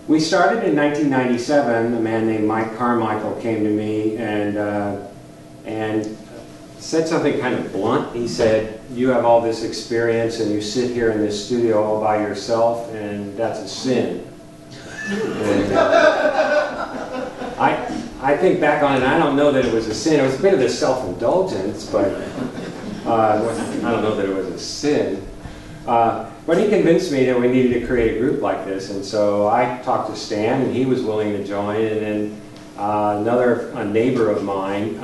We started in 1997. A man named Mike Carmichael came to me and said something kind of blunt. He said, "You have all this experience and you sit here in this studio all by yourself, and that's a sin." And, I think back on it, I don't know that it was a sin. It was a bit of a self-indulgence, but I don't know that it was a sin. But he convinced me that we needed to create a group like this, and so I talked to Stan, and he was willing to join, and then a neighbor of mine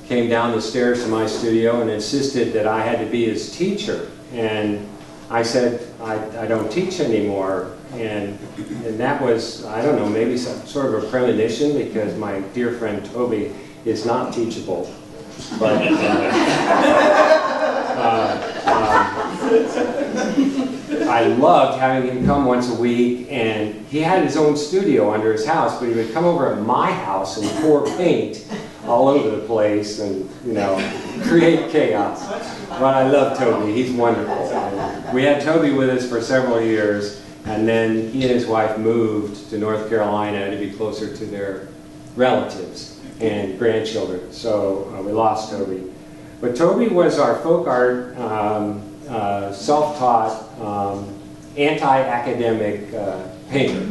came down the stairs to my studio and insisted that I had to be his teacher. And I said, I don't teach anymore. And that was, I don't know, maybe some sort of a premonition, because my dear friend Toby is not teachable. But I loved having him come once a week, and he had his own studio under his house, but he would come over at my house and pour paint all over the place and, you know, create chaos. But I love Toby. He's wonderful. And we had Toby with us for several years, and then he and his wife moved to North Carolina to be closer to their relatives and grandchildren. So we lost Toby. But Toby was our folk art, self-taught, anti-academic painter.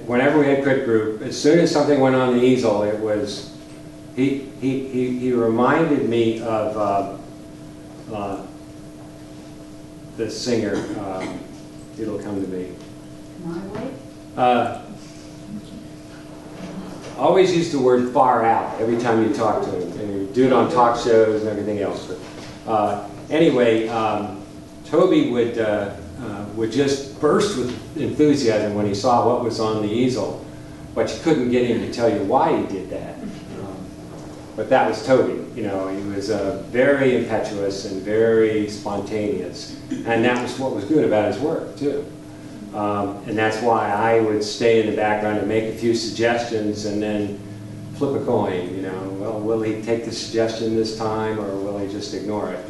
Whenever we had crit group, as soon as something went on the easel, it was, he reminded me of the singer, it'll come to me. Always used the word far out every time you talk to him, and you do it on talk shows and everything else. But anyway, Toby would just burst with enthusiasm when he saw what was on the easel, but you couldn't get him to tell you why he did that. But that was Toby. You know, he was very impetuous and very spontaneous, and that was what was good about his work too. And that's why I would stay in the background and make a few suggestions and then flip a coin, you know. Well, will he take the suggestion this time, or will he just ignore it?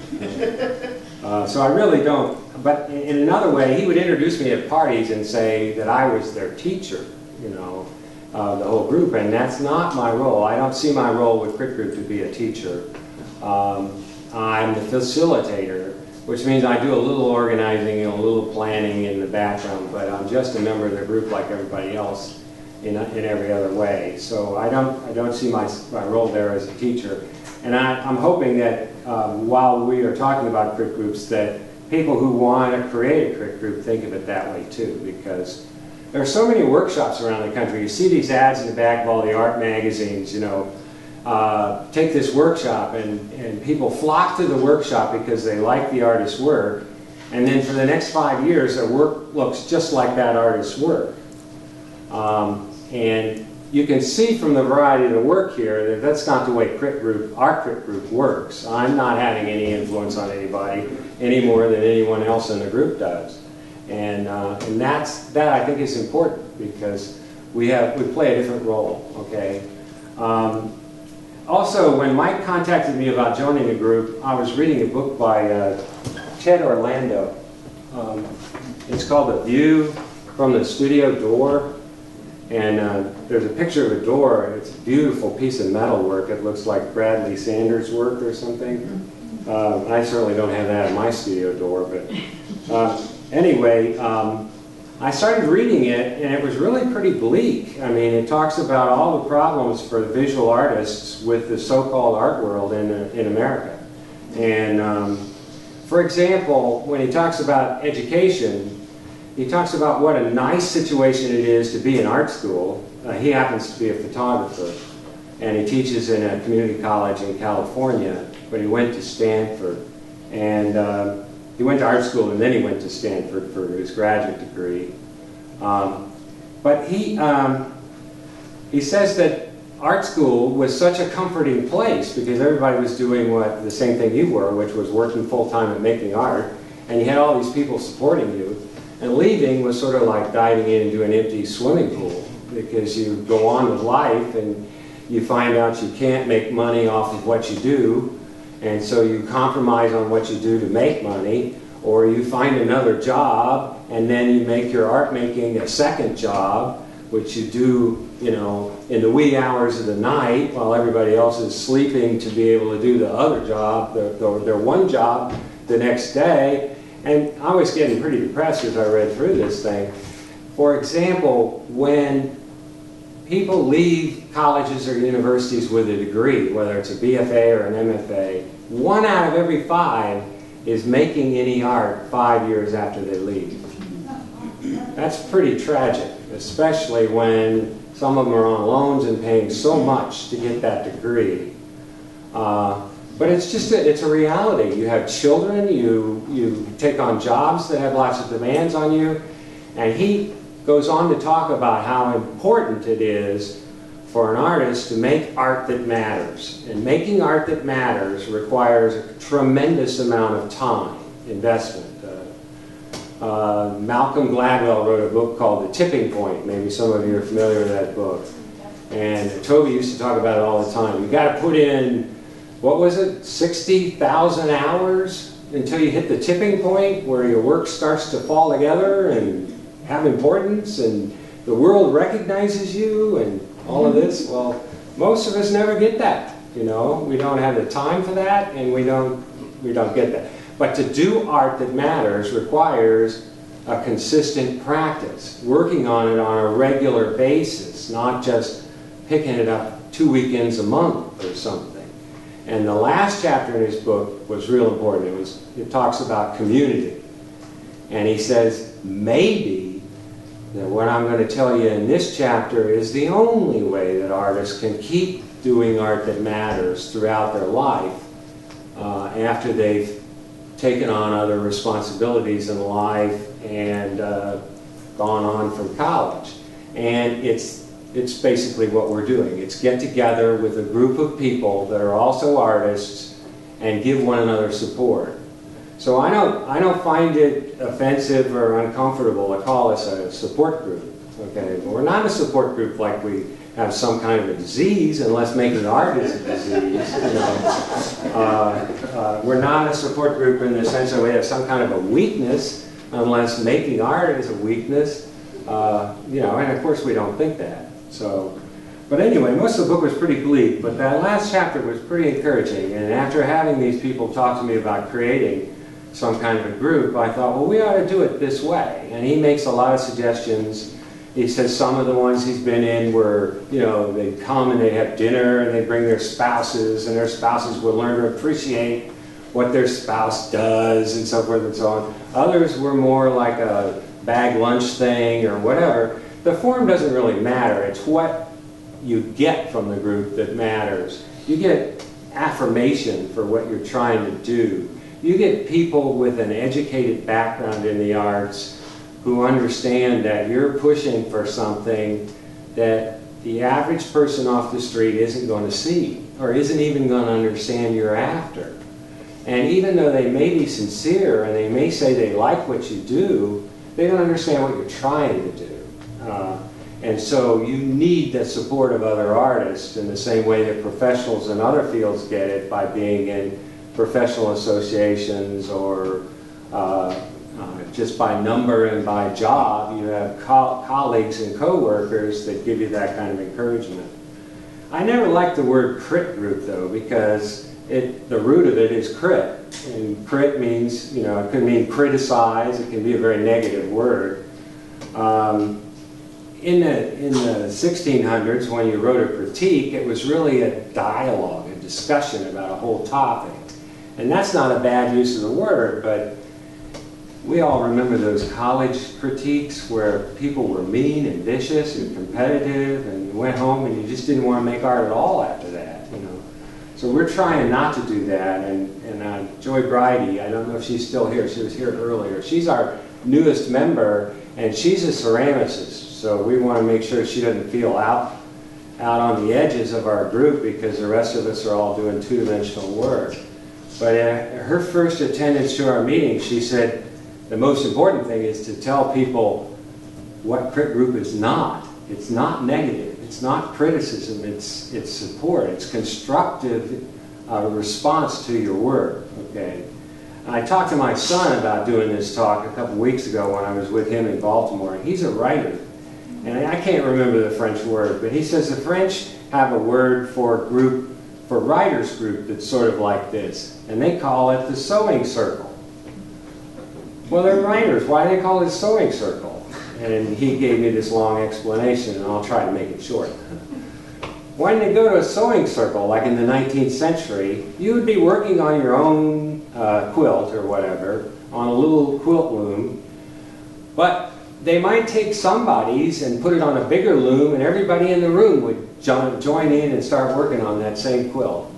So I really don't. But in another way, he would introduce me at parties and say that I was their teacher, you know, the whole group. And that's not my role. I don't see my role with Crit Group to be a teacher. I'm the facilitator, which means I do a little organizing and a little planning in the background, but I'm just a member of the group like everybody else in every other way. So I don't see my role there as a teacher. And I'm hoping that while we are talking about crit groups, that people who want to create a crit group think of it that way too, because there are so many workshops around the country. You see these ads in the back of all the art magazines, you know, take this workshop, and people flock to the workshop because they like the artist's work, and then for the next 5 years their work looks just like that artist's work. And you can see from the variety of the work here that that's not the way our crit group works. I'm not having any influence on anybody any more than anyone else in the group does. And that I think is important, because we play a different role, okay? Also, when Mike contacted me about joining the group, I was reading a book by Ted Orlando. It's called A View from the Studio Door. And there's a picture of a door. It's a beautiful piece of metal work. It looks like Bradley Sanders' work or something. I certainly don't have that in my studio door. But anyway, I started reading it, and it was really pretty bleak. I mean, it talks about all the problems for the visual artists with the so-called art world in America. And for example, when he talks about education, he talks about what a nice situation it is to be in art school. He happens to be a photographer, and he teaches in a community college in California, but he went to Stanford. And he went to art school, and then he went to Stanford for his graduate degree. But he says that art school was such a comforting place, because everybody was doing the same thing you were, which was working full-time at making art, and you had all these people supporting you. And leaving was sort of like diving into an empty swimming pool, because you go on with life and you find out you can't make money off of what you do, and so you compromise on what you do to make money, or you find another job, and then you make your art making a second job, which you do, you know, in the wee hours of the night while everybody else is sleeping to be able to do the other job, their one job the next day. And I was getting pretty depressed as I read through this thing. For example, when people leave colleges or universities with a degree, whether it's a BFA or an MFA, 1 out of every 5 is making any art 5 years after they leave. That's pretty tragic, especially when some of them are on loans and paying so much to get that degree. But it's just it's a reality. You have children, you take on jobs that have lots of demands on you, and he goes on to talk about how important it is for an artist to make art that matters. And making art that matters requires a tremendous amount of time, investment. Malcolm Gladwell wrote a book called The Tipping Point. Maybe some of you are familiar with that book. And Toby used to talk about it all the time. You got to put in, what was it, 60,000 hours until you hit the tipping point where your work starts to fall together and have importance and the world recognizes you and all of this. Well, most of us never get that, you know. We don't have the time for that, and we don't get that. But to do art that matters requires a consistent practice, working on it on a regular basis, not just picking it up 2 weekends a month or something. And the last chapter in his book was real important. It talks about community. And he says, maybe that what I'm going to tell you in this chapter is the only way that artists can keep doing art that matters throughout their life after they've taken on other responsibilities in life and gone on from college. And it's basically what we're doing. It's get together with a group of people that are also artists and give one another support. So I don't find it offensive or uncomfortable to call us a support group. Okay, but we're not a support group like we have some kind of a disease, unless making art is a disease. You know, we're not a support group in the sense that we have some kind of a weakness, unless making art is a weakness. You know, and of course we don't think that. So, but anyway, most of the book was pretty bleak, but that last chapter was pretty encouraging. And after having these people talk to me about creating some kind of a group, I thought, well, we ought to do it this way. And he makes a lot of suggestions. He says some of the ones he's been in were, you know, they'd come and they'd have dinner and they'd bring their spouses, and their spouses would learn to appreciate what their spouse does and so forth and so on. Others were more like a bag lunch thing or whatever. The form doesn't really matter. It's what you get from the group that matters. You get affirmation for what you're trying to do. You get people with an educated background in the arts who understand that you're pushing for something that the average person off the street isn't going to see or isn't even going to understand you're after. And even though they may be sincere and they may say they like what you do, they don't understand what you're trying to do. And so you need the support of other artists in the same way that professionals in other fields get it by being in professional associations or just by number and by job. You have colleagues and co-workers that give you that kind of encouragement. I never liked the word crit group though, because the root of it is crit. And crit means, you know, it could mean criticize, it can be a very negative word. In the 1600s, when you wrote a critique, it was really a dialogue, a discussion about a whole topic. And that's not a bad use of the word, but we all remember those college critiques where people were mean and vicious and competitive, and you went home and you just didn't want to make art at all after that, you know. So we're trying not to do that, and Joy Bridey, I don't know if she's still here, she was here earlier, she's our newest member, and she's a ceramicist, so we want to make sure she doesn't feel out on the edges of our group because the rest of us are all doing two-dimensional work. But her first attendance to our meeting, she said, the most important thing is to tell people what crit group is not. It's not negative. It's not criticism. It's support. It's constructive response to your work. Okay. And I talked to my son about doing this talk a couple weeks ago when I was with him in Baltimore. And he's a writer. And I can't remember the French word, but he says the French have a word for group, for writers group that's sort of like this. And they call it the sewing circle. Well, they're writers. Why do they call it a sewing circle? And he gave me this long explanation, and I'll try to make it short. When they go to a sewing circle, like in the 19th century, you would be working on your own quilt or whatever, on a little quilt loom, but they might take somebody's and put it on a bigger loom, and everybody in the room would join in and start working on that same quilt.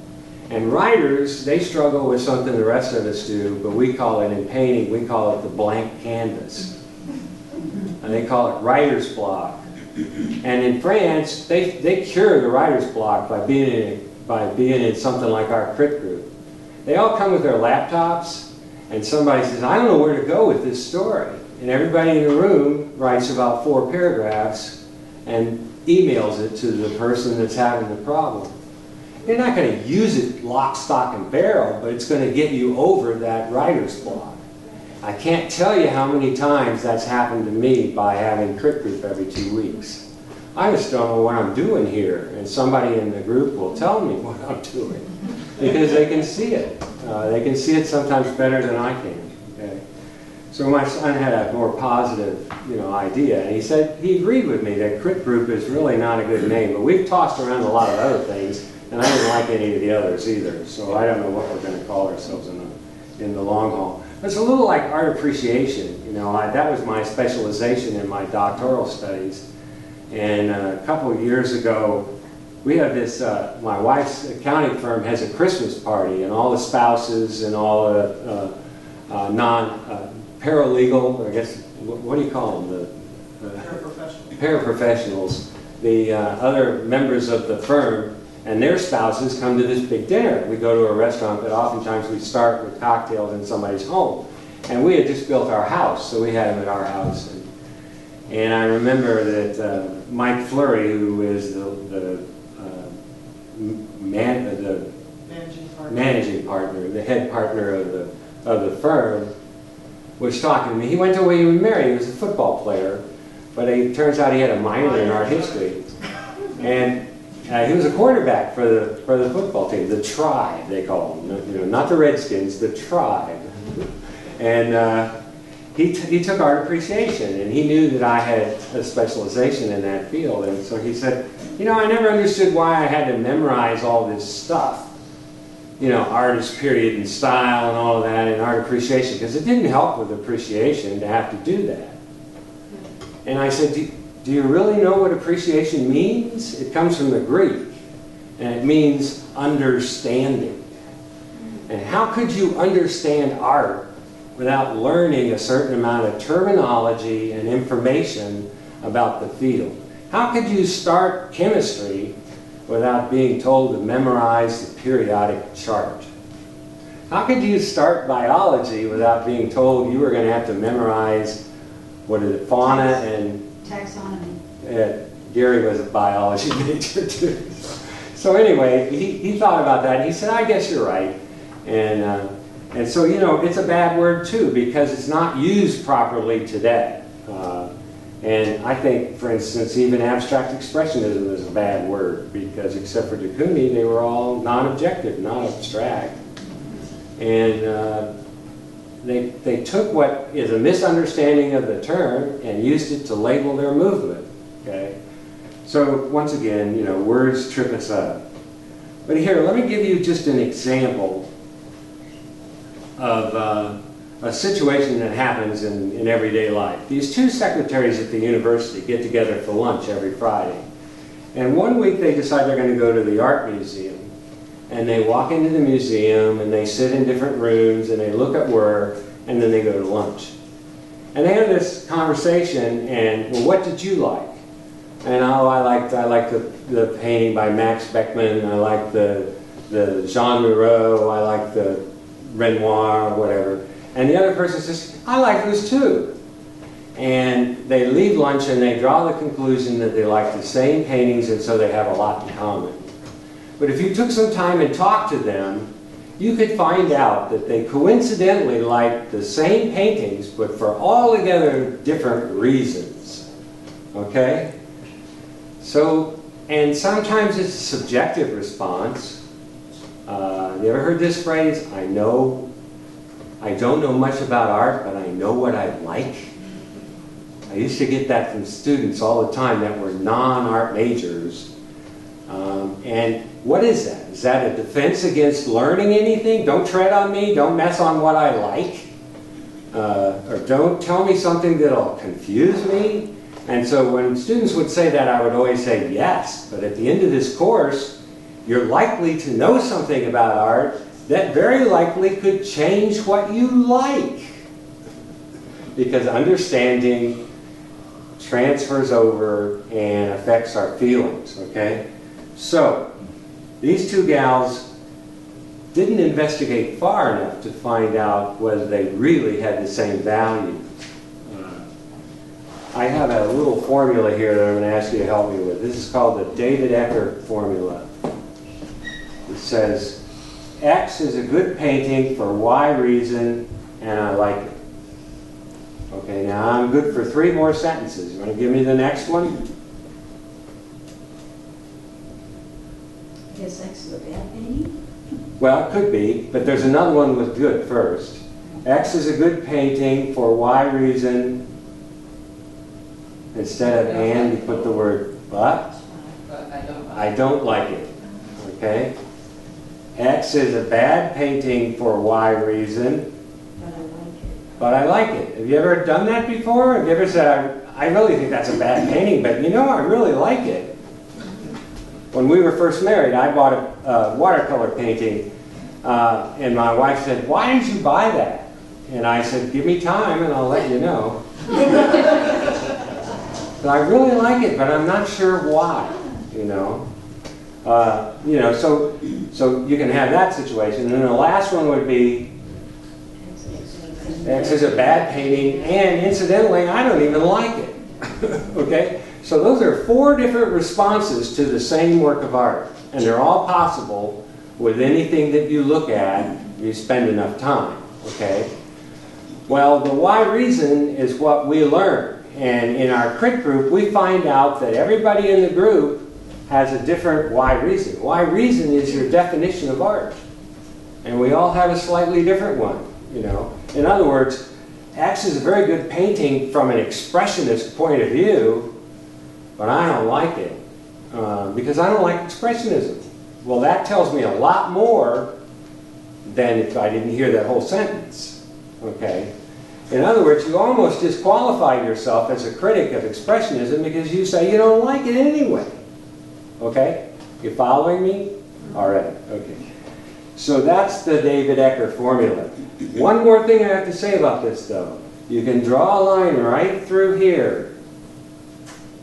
And writers, they struggle with something the rest of us do, but we call it in painting, we call it the blank canvas. And they call it writer's block. And in France, they cure the writer's block by being in something like our crit group. They all come with their laptops, and somebody says, I don't know where to go with this story. And everybody in the room writes about 4 paragraphs and emails it to the person that's having the problem. You're not going to use it lock, stock, and barrel, but it's going to get you over that writer's block. I can't tell you how many times that's happened to me by having crit group every 2 weeks. I just don't know what I'm doing here, and somebody in the group will tell me what I'm doing because they can see it. They can see it sometimes better than I can. Okay? So my son had a more positive, idea, and he said he agreed with me that crit group is really not a good name, but we've tossed around a lot of other things, and I didn't like any of the others either. So I don't know what we're going to call ourselves in the long haul. It's a little like art appreciation. That was my specialization in my doctoral studies. And a couple of years ago, we have this, my wife's accounting firm has a Christmas party, and all the spouses and all the paralegal, I guess, what do you call them? The paraprofessionals, the other members of the firm, and their spouses come to this big dinner. We go to a restaurant, but oftentimes we start with cocktails in somebody's home. And we had just built our house, so we had them at our house. And I remember that Mike Fleury, who is the managing partner, the head partner of the firm, was talking to me. He went to William & Mary. He was a football player, but it turns out he had a minor in art history. And he was a quarterback for the football team, the Tribe, they call them. Not the Redskins, the Tribe. And he took art appreciation, and he knew that I had a specialization in that field. And so he said, I never understood why I had to memorize all this stuff. Artist period and style and all of that in art appreciation, because it didn't help with appreciation to have to do that. And I said, do you really know what appreciation means? It comes from the Greek, and it means understanding. And how could you understand art without learning a certain amount of terminology and information about the field? How could you start chemistry without being told to memorize the periodic chart? How could you start biology without being told you were going to have to memorize, fauna and taxonomy? Gary was a biology major too. So anyway, he thought about that, and he said, I guess you're right. And so, it's a bad word too, because it's not used properly today. And I think, for instance, even abstract expressionism is a bad word, because except for de Kooning, they were all non-objective, not abstract. And they took what is a misunderstanding of the term and used it to label their movement. Okay? So once again, words trip us up. But here, let me give you just an example of a situation that happens in everyday life. These 2 secretaries at the university get together for lunch every Friday. And one week they decide they're going to go to the art museum. And they walk into the museum, and they sit in different rooms, and they look at work, and then they go to lunch. And they have this conversation, and, well, what did you like? And I liked the painting by Max Beckmann, I liked the Jean Moreau, I liked the Renoir, or whatever. And the other person says, I like those too. And they leave lunch and they draw the conclusion that they like the same paintings, and so they have a lot in common. But if you took some time and talked to them, you could find out that they coincidentally like the same paintings, but for altogether different reasons. Okay? So, and sometimes it's a subjective response. You ever heard this phrase? I don't know much about art, but I know what I like. I used to get that from students all the time that were non-art majors. And what is that? Is that a defense against learning anything? Don't tread on me, don't mess on what I like. Or don't tell me something that'll confuse me. And so when students would say that, I would always say yes, but at the end of this course, you're likely to know something about art that very likely could change what you like. Because understanding transfers over and affects our feelings, okay? So, these two gals didn't investigate far enough to find out whether they really had the same values. I have a little formula here that I'm going to ask you to help me with. This is called the David Ecker formula. It says, X is a good painting for Y reason, and I like it. Okay, now I'm good for 3 more sentences. You want to give me the next one? I guess X is a bad painting? Well, it could be, but there's another one with good first. X is a good painting for Y reason. Instead of and, you put the word but. I don't like it. Okay? X is a bad painting for Y reason. But I like it. Have you ever done that before? Have you ever said, I really think that's a bad painting, but you know, I really like it. When we were first married, I bought a watercolor painting, and my wife said, why did you buy that? And I said, give me time and I'll let you know. But I really like it, but I'm not sure why, you know. So you can have that situation. And then the last one would be, X is a bad painting, and incidentally, I don't even like it. Okay? So those are 4 different responses to the same work of art. And they're all possible with anything that you look at, you spend enough time. Okay? Well, the why reason is what we learn. And in our crit group, we find out that everybody in the group has a different why reason. Why reason is your definition of art. And we all have a slightly different one, you know. In other words, X is a very good painting from an expressionist point of view, but I don't like it because I don't like expressionism. Well, that tells me a lot more than if I didn't hear that whole sentence. Okay? In other words, you almost disqualify yourself as a critic of expressionism because you say you don't like it anyway. Okay? You following me? All right. Okay. So that's the David Ecker formula. One more thing I have to say about this, though. You can draw a line right through here.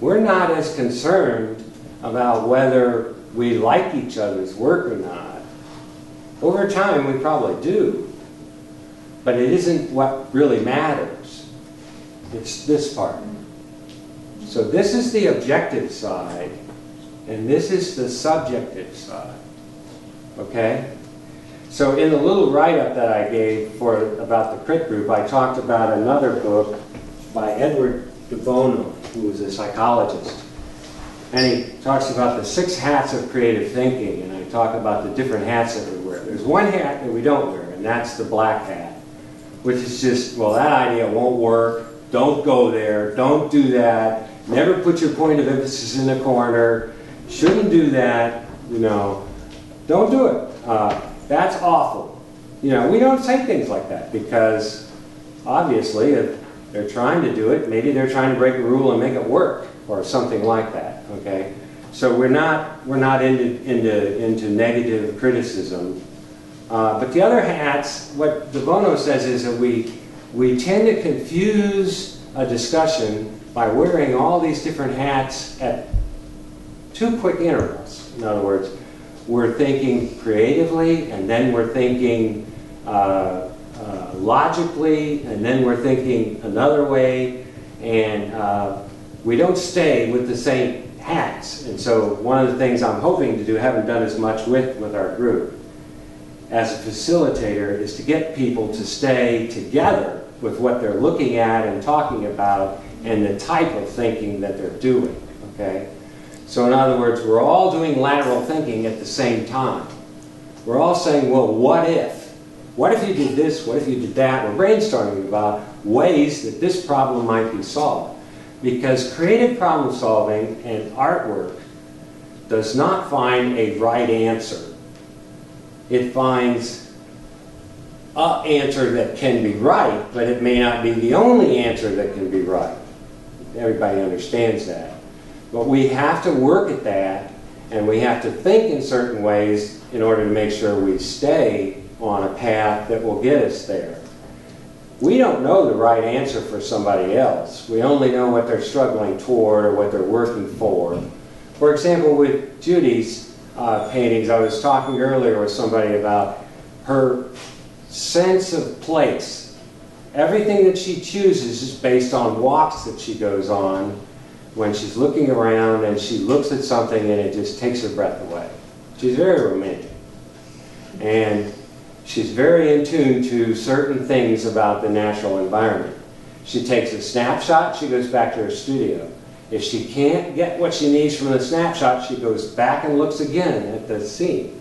We're not as concerned about whether we like each other's work or not. Over time, we probably do. But it isn't what really matters. It's this part. So this is the objective side, and this is the subjective side. Okay? So in the little write-up that I gave about the crit group, I talked about another book by Edward de Bono, who was a psychologist. And he talks about the 6 hats of creative thinking, and I talk about the different hats that we wear. There's one hat that we don't wear, and that's the black hat, which is just, well, that idea won't work. Don't go there. Don't do that. Never put your point of emphasis in the corner. Shouldn't do that. You know, don't do it. That's awful. You know, we don't say things like that because obviously if they're trying to do it, maybe they're trying to break a rule and make it work or something like that. Okay, so we're not into negative criticism. But the other hats, what de Bono says is that we tend to confuse a discussion by wearing all these different hats at too quick intervals. In other words, we're thinking creatively, and then we're thinking logically, and then we're thinking another way, and we don't stay with the same hats. And so one of the things I'm hoping to do, haven't done as much with our group, as a facilitator is to get people to stay together with what they're looking at and talking about and the type of thinking that they're doing, okay? So in other words, we're all doing lateral thinking at the same time. We're all saying, well, what if? What if you did this? What if you did that? We're brainstorming about ways that this problem might be solved. Because creative problem solving and artwork does not find a right answer. It finds an answer that can be right, but it may not be the only answer that can be right. Everybody understands that. But we have to work at that, and we have to think in certain ways in order to make sure we stay on a path that will get us there. We don't know the right answer for somebody else. We only know what they're struggling toward or what they're working for. For example, with Judy's paintings, I was talking earlier with somebody about her sense of place. Everything that she chooses is based on walks that she goes on when she's looking around and she looks at something and it just takes her breath away. She's very romantic. And she's very in tune to certain things about the natural environment. She takes a snapshot, she goes back to her studio. If she can't get what she needs from the snapshot, she goes back and looks again at the scene.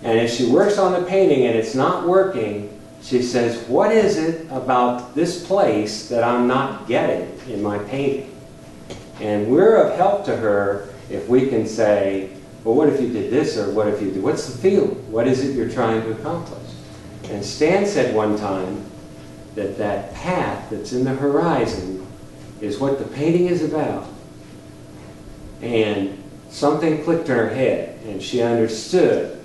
And if she works on the painting and it's not working, she says, what is it about this place that I'm not getting in my painting? And we're of help to her if we can say, well, what if you did this, or what if you did, what's the feeling? What is it you're trying to accomplish? And Stan said one time that that path that's in the horizon is what the painting is about. And something clicked in her head, and she understood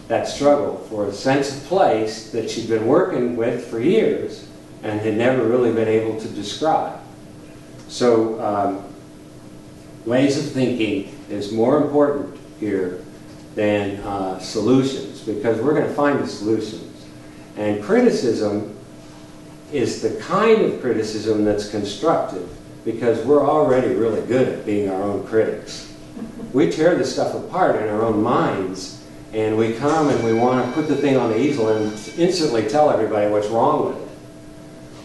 that struggle for a sense of place that she'd been working with for years and had never really been able to describe. So ways of thinking is more important here than solutions, because we're going to find the solutions. And criticism is the kind of criticism that's constructive, because we're already really good at being our own critics. We tear this stuff apart in our own minds, and we come and we want to put the thing on the easel and instantly tell everybody what's wrong with it.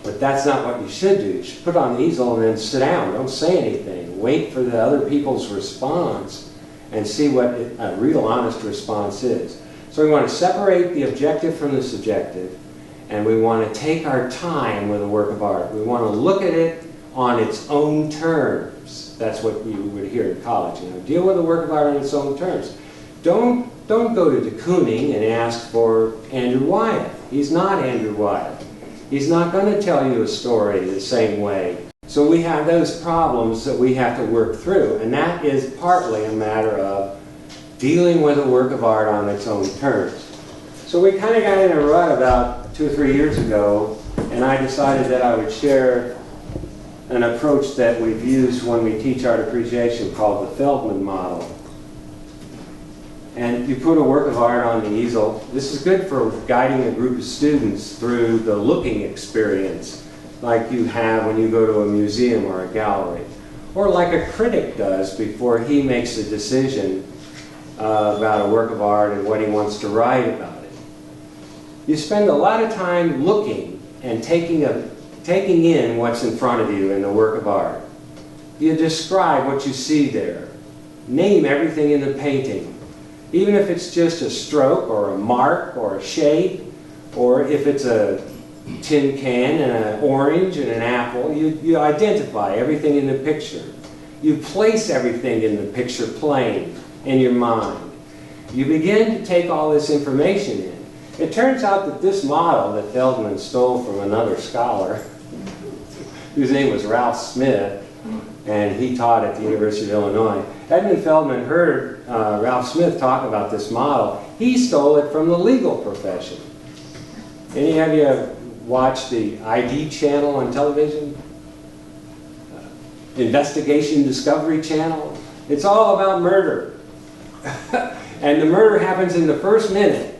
But that's not what you should do. You should put it on the easel and then sit down. Don't say anything. Wait for the other people's response and see what a real honest response is. So we want to separate the objective from the subjective, and we want to take our time with a work of art. We want to look at it on its own terms. That's what you would hear in college. You know, deal with the work of art on its own terms. Don't go to de Kooning and ask for Andrew Wyeth. He's not Andrew Wyeth. He's not going to tell you a story the same way. So we have those problems that we have to work through, and that is partly a matter of dealing with a work of art on its own terms. So we kind of got in a rut about 2 or 3 years ago, and I decided that I would share an approach that we've used when we teach art appreciation called the Feldman model. And you put a work of art on the easel. This is good for guiding a group of students through the looking experience, like you have when you go to a museum or a gallery, or like a critic does before he makes a decision about a work of art and what he wants to write about it. You spend a lot of time looking and taking in what's in front of you in the work of art. You describe what you see there. Name everything in the painting. Even if it's just a stroke or a mark or a shape, or if it's a tin can and an orange and an apple, you identify everything in the picture. You place everything in the picture plane in your mind. You begin to take all this information in. It turns out that this model that Feldman stole from another scholar, whose name was Ralph Smith, and he taught at the University of Illinois. Edmund Feldman heard Ralph Smith talk about this model. He stole it from the legal profession. Any of you watch the ID channel on television? Investigation Discovery Channel? It's all about murder. And the murder happens in the first minute.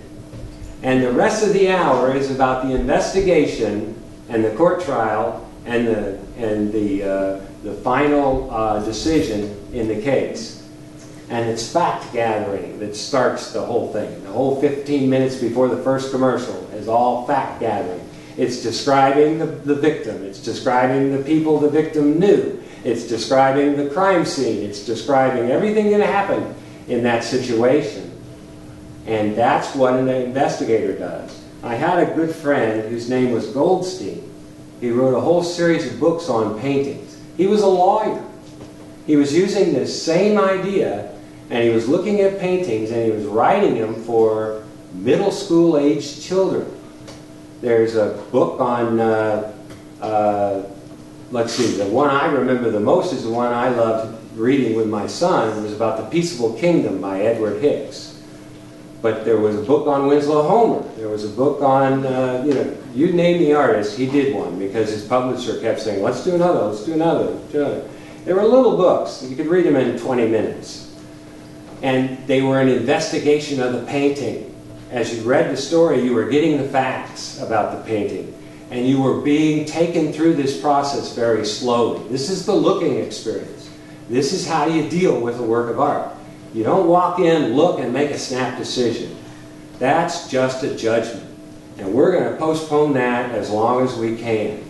And the rest of the hour is about the investigation and the court trial and the final decision in the case. And it's fact gathering that starts the whole thing. The whole 15 minutes before the first commercial is all fact gathering. It's describing the victim. It's describing the people the victim knew. It's describing the crime scene. It's describing everything that happened in that situation. And that's what an investigator does. I had a good friend whose name was Goldstein. He wrote a whole series of books on paintings. He was a lawyer. He was using this same idea, and he was looking at paintings, and he was writing them for middle school aged children. There's a book on, let's see, the one I remember the most is the one I loved reading with my son. It was about The Peaceable Kingdom by Edward Hicks. But there was a book on Winslow Homer. There was a book on, you name the artist, he did one, because his publisher kept saying, let's do another, let's do another, let's do another. They were little books. You could read them in 20 minutes. And they were an investigation of the painting. As you read the story, you were getting the facts about the painting. And you were being taken through this process very slowly. This is the looking experience. This is how you deal with a work of art. You don't walk in, look, and make a snap decision. That's just a judgment. And we're going to postpone that as long as we can.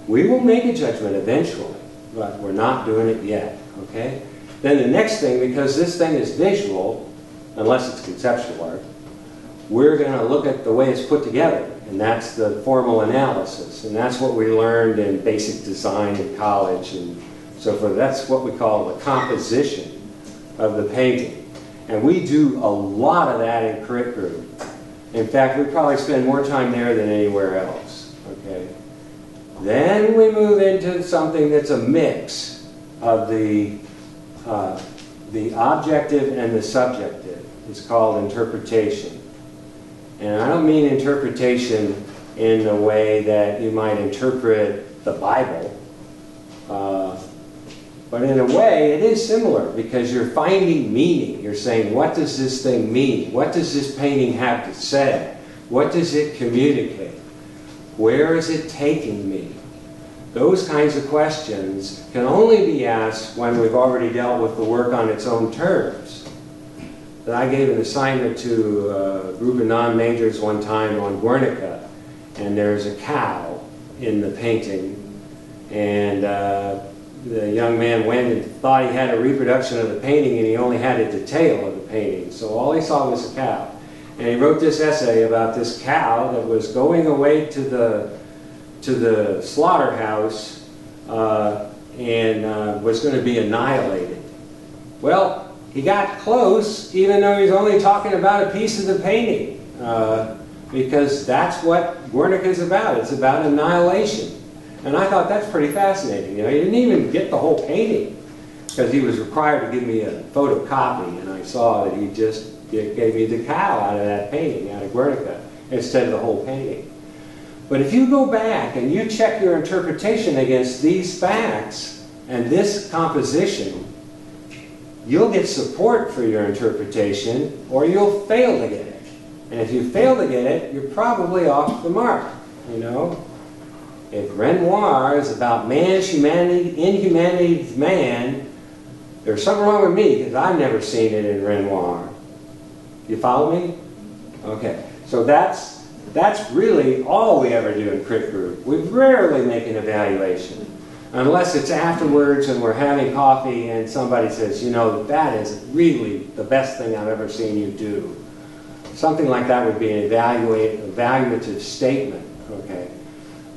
We will make a judgment eventually, but we're not doing it yet, okay? Then the next thing, because this thing is visual, unless it's conceptual art, we're going to look at the way it's put together, and that's the formal analysis. And that's what we learned in basic design in college and so forth. That's what we call the composition of the painting. And we do a lot of that in Crit Group. In fact, we probably spend more time there than anywhere else, okay? Then we move into something that's a mix of the objective and the subjective. It's called interpretation. And I don't mean interpretation in the way that you might interpret the Bible, but in a way it is similar, because you're finding meaning. You're saying, what does this thing mean? What does this painting have to say? What does it communicate? Where is it taking me? Those kinds of questions can only be asked when we've already dealt with the work on its own terms. That I gave an assignment to a group of non-majors one time on Guernica, and there's a cow in the painting, and the young man went and thought he had a reproduction of the painting, and he only had a detail of the painting, so all he saw was a cow. And he wrote this essay about this cow that was going away to the slaughterhouse and was going to be annihilated. Well, he got close, even though he's only talking about a piece of the painting, because that's what Guernica is about. It's about annihilation. And I thought that's pretty fascinating. You know, he didn't even get the whole painting, because he was required to give me a photocopy, and I saw that he just gave me the cow out of that painting, out of Guernica, instead of the whole painting. But if you go back and you check your interpretation against these facts and this composition, you'll get support for your interpretation, or you'll fail to get it. And if you fail to get it, you're probably off the mark, you know. If Renoir is about man's humanity, inhumanity of man, there's something wrong with me, because I've never seen it in Renoir. You follow me? Okay. So that's really all we ever do in Crit Group. We rarely make an evaluation, unless it's afterwards and we're having coffee and somebody says, you know, that is really the best thing I've ever seen you do. Something like that would be an evaluative statement, okay?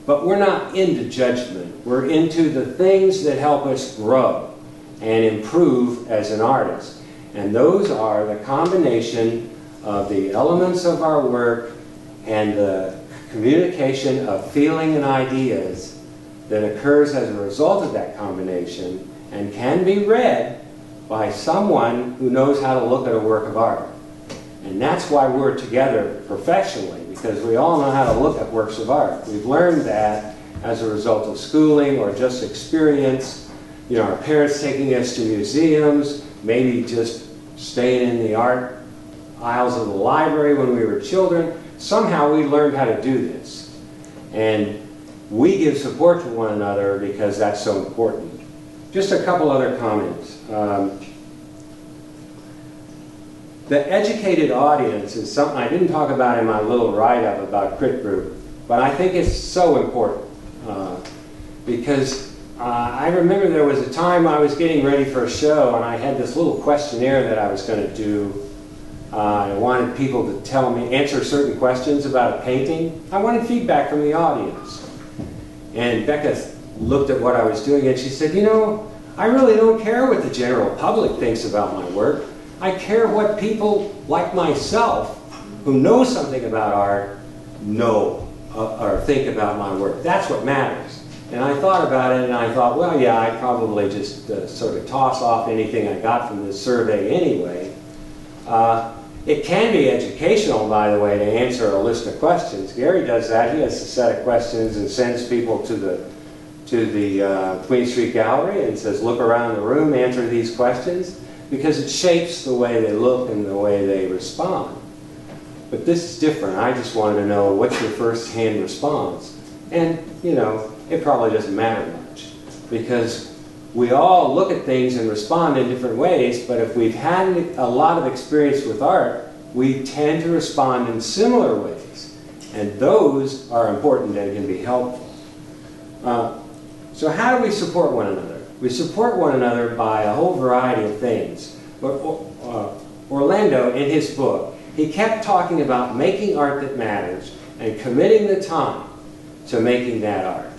But we're not into judgment. We're into the things that help us grow and improve as an artist. And those are the combination of the elements of our work and the communication of feeling and ideas that occurs as a result of that combination and can be read by someone who knows how to look at a work of art. And that's why we're together professionally, because we all know how to look at works of art. We've learned that as a result of schooling or just experience. You know, our parents taking us to museums, maybe just staying in the art aisles of the library when we were children. Somehow we learned how to do this. And we give support to one another because that's so important. Just a couple other comments. The educated audience is something I didn't talk about in my little write-up about Crit Group, but I think it's so important because I remember there was a time I was getting ready for a show and I had this little questionnaire that I was going to do. I wanted people to tell me, answer certain questions about a painting. I wanted feedback from the audience. And Becca looked at what I was doing and she said, you know, I really don't care what the general public thinks about my work. I care what people like myself who know something about art know or think about my work. That's what matters. And I thought about it and I thought, well, yeah, I'd probably just sort of toss off anything I got from this survey anyway. It can be educational, by the way, to answer a list of questions. Gary does that. He has a set of questions and sends people to the Queen Street Gallery and says, look around the room, answer these questions, because it shapes the way they look and the way they respond. But this is different. I just wanted to know what's your first-hand response. And, you know, it probably doesn't matter much because we all look at things and respond in different ways, but if we've had a lot of experience with art, we tend to respond in similar ways. And those are important and can be helpful. So how do we support one another? We support one another by a whole variety of things. But Orlando, in his book, he kept talking about making art that matters and committing the time to making that art.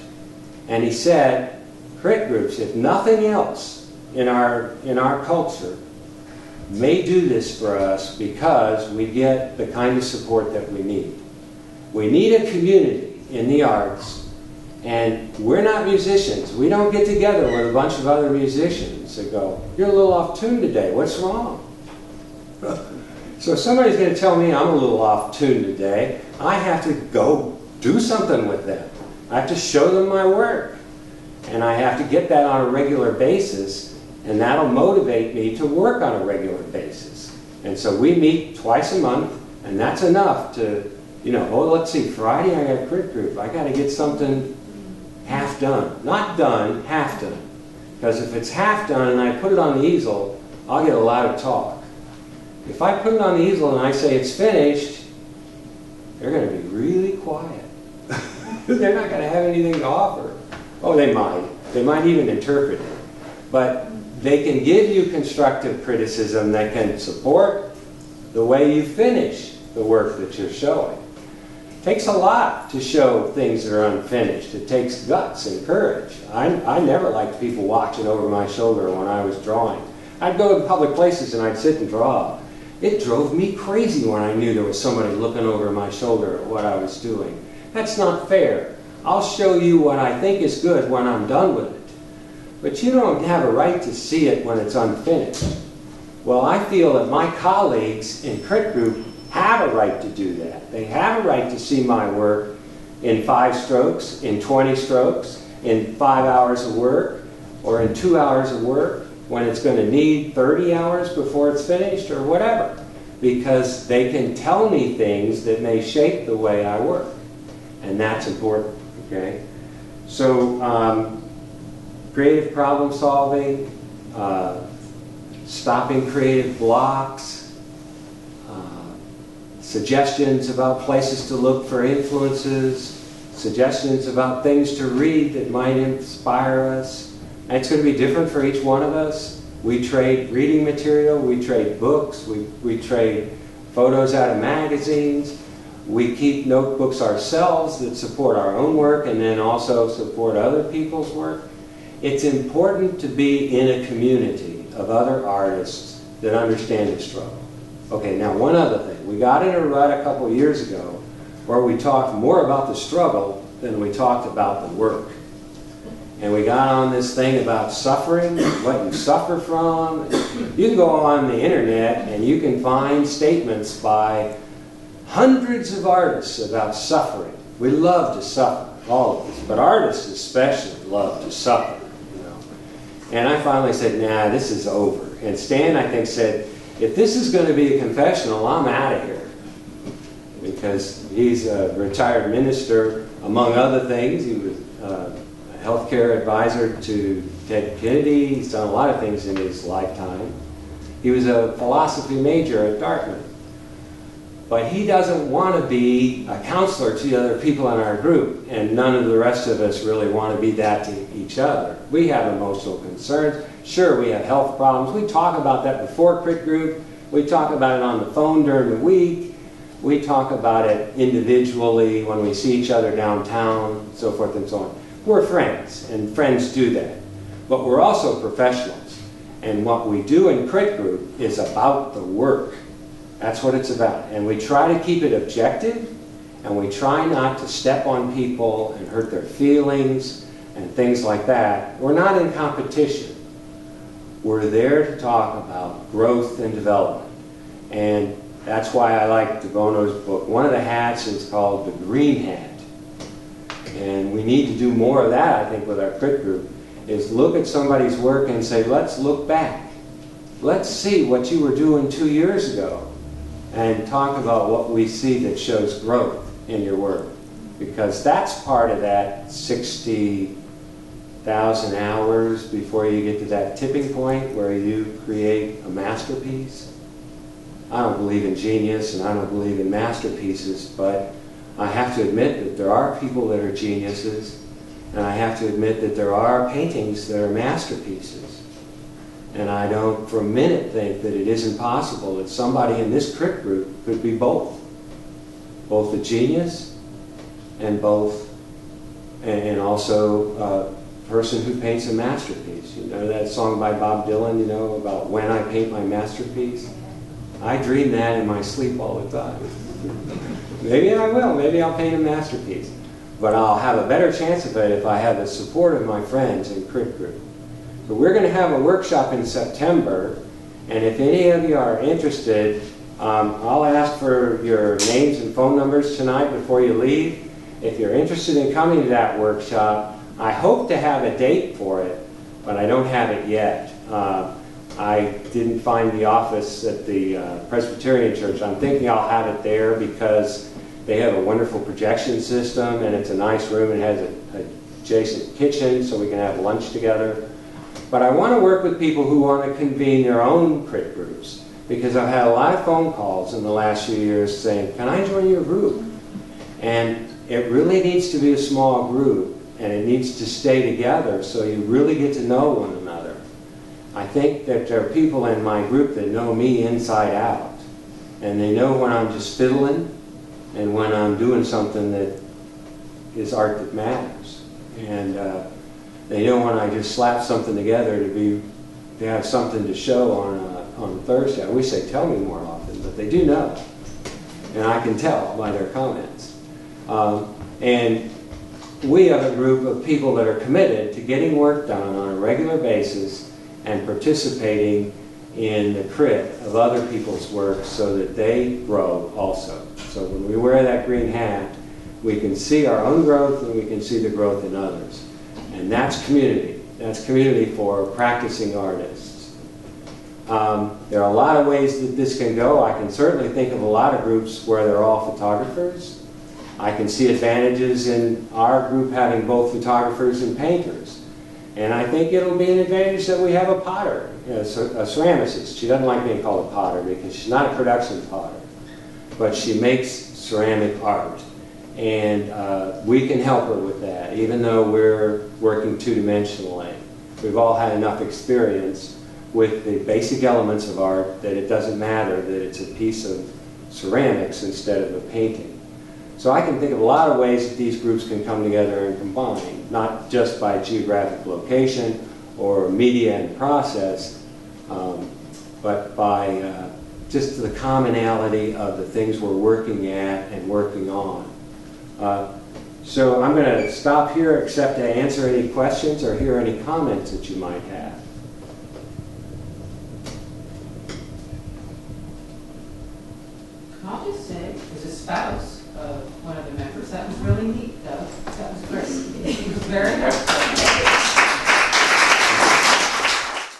And he said, Crit groups, if nothing else in our culture, may do this for us because we get the kind of support that we need. We need a community in the arts, and we're not musicians. We don't get together with a bunch of other musicians and go, you're a little off tune today, what's wrong? So if somebody's going to tell me I'm a little off tune today, I have to go do something with them. I have to show them my work. And I have to get that on a regular basis, and that'll motivate me to work on a regular basis. And so we meet twice a month, and that's enough to, you know, oh, let's see, Friday I got a Crit group. I got to get something half done. Not done, half done. Because if it's half done and I put it on the easel, I'll get a lot of talk. If I put it on the easel and I say it's finished, they're going to be really quiet. They're not going to have anything to offer. Oh, they might. They might even interpret it. But they can give you constructive criticism that can support the way you finish the work that you're showing. It takes a lot to show things that are unfinished. It takes guts and courage. I never liked people watching over my shoulder when I was drawing. I'd go to public places and I'd sit and draw. It drove me crazy when I knew there was somebody looking over my shoulder at what I was doing. That's not fair. I'll show you what I think is good when I'm done with it. But you don't have a right to see it when it's unfinished. Well, I feel that my colleagues in Crit Group have a right to do that. They have a right to see my work in 5 strokes, in 20 strokes, in 5 hours of work, or in 2 hours of work, when it's going to need 30 hours before it's finished, or whatever. Because they can tell me things that may shape the way I work. And that's important. Okay, so creative problem solving, stopping creative blocks, suggestions about places to look for influences, suggestions about things to read that might inspire us. And it's going to be different for each one of us. We trade reading material, we trade books, we trade photos out of magazines. We keep notebooks ourselves that support our own work and then also support other people's work. It's important to be in a community of other artists that understand the struggle. Okay, now one other thing. We got in a rut a couple of years ago where we talked more about the struggle than we talked about the work. And we got on this thing about suffering, what you suffer from. You can go on the internet and you can find statements by hundreds of artists about suffering. We love to suffer, all of us, but artists especially love to suffer, you know. And I finally said, nah, this is over. And Stan, I think, said, if this is going to be a confessional, I'm out of here. Because he's a retired minister, among other things. He was a healthcare advisor to Doug Kinnett. He's done a lot of things in his lifetime. He was a philosophy major at Dartmouth. But he doesn't want to be a counselor to the other people in our group, and none of the rest of us really want to be that to each other. We have emotional concerns. Sure, we have health problems. We talk about that before Crit Group. We talk about it on the phone during the week. We talk about it individually when we see each other downtown, so forth and so on. We're friends, and friends do that. But we're also professionals. And what we do in Crit Group is about the work. That's what it's about. And we try to keep it objective, and we try not to step on people and hurt their feelings and things like that. We're not in competition. We're there to talk about growth and development. And that's why I like De Bono's book. One of the hats is called the green hat. And we need to do more of that, I think, with our Crit Group, is look at somebody's work and say, let's look back. Let's see what you were doing 2 years ago, and talk about what we see that shows growth in your work. Because that's part of that 60,000 hours before you get to that tipping point where you create a masterpiece. I don't believe in genius and I don't believe in masterpieces, but I have to admit that there are people that are geniuses, and I have to admit that there are paintings that are masterpieces. And I don't for a minute think that it isn't possible that somebody in this Crit Group could be both. Both a genius and also a person who paints a masterpiece. You know that song by Bob Dylan, you know, about when I paint my masterpiece? I dream that in my sleep all the time. Maybe I will. Maybe I'll paint a masterpiece. But I'll have a better chance of it if I have the support of my friends in Crit Group. But we're going to have a workshop in September, and if any of you are interested, I'll ask for your names and phone numbers tonight before you leave. If you're interested in coming to that workshop, I hope to have a date for it, but I don't have it yet. I didn't find the office at the Presbyterian Church. I'm thinking I'll have it there because they have a wonderful projection system, and it's a nice room and has an adjacent kitchen so we can have lunch together. But I want to work with people who want to convene their own Crit Groups, because I've had a lot of phone calls in the last few years saying, can I join your group? And it really needs to be a small group, and it needs to stay together so you really get to know one another. I think that there are people in my group that know me inside out, and they know when I'm just fiddling and when I'm doing something that is art that matters. And they know when I just slap something together to have something to show on Thursday. I wish they'd tell me more often, but they do know. And I can tell by their comments. And we have a group of people that are committed to getting work done on a regular basis and participating in the crit of other people's work so that they grow also. So when we wear that green hat, we can see our own growth and we can see the growth in others. And that's community. That's community for practicing artists. There are a lot of ways that this can go. I can certainly think of a lot of groups where they're all photographers. I can see advantages in our group having both photographers and painters. And I think it'll be an advantage that we have a potter, a ceramicist. She doesn't like being called a potter because she's not a production potter, but she makes ceramic art. And we can help her with that, even though we're working two-dimensionally. We've all had enough experience with the basic elements of art that it doesn't matter that it's a piece of ceramics instead of a painting. So I can think of a lot of ways that these groups can come together and combine, not just by geographic location or media and process, but by just the commonality of the things we're working at and working on. So I'm going to stop here except to answer any questions or hear any comments that you might have. I'll just say, as a spouse of one of the members, that was really neat, though. That was great. It was very helpful.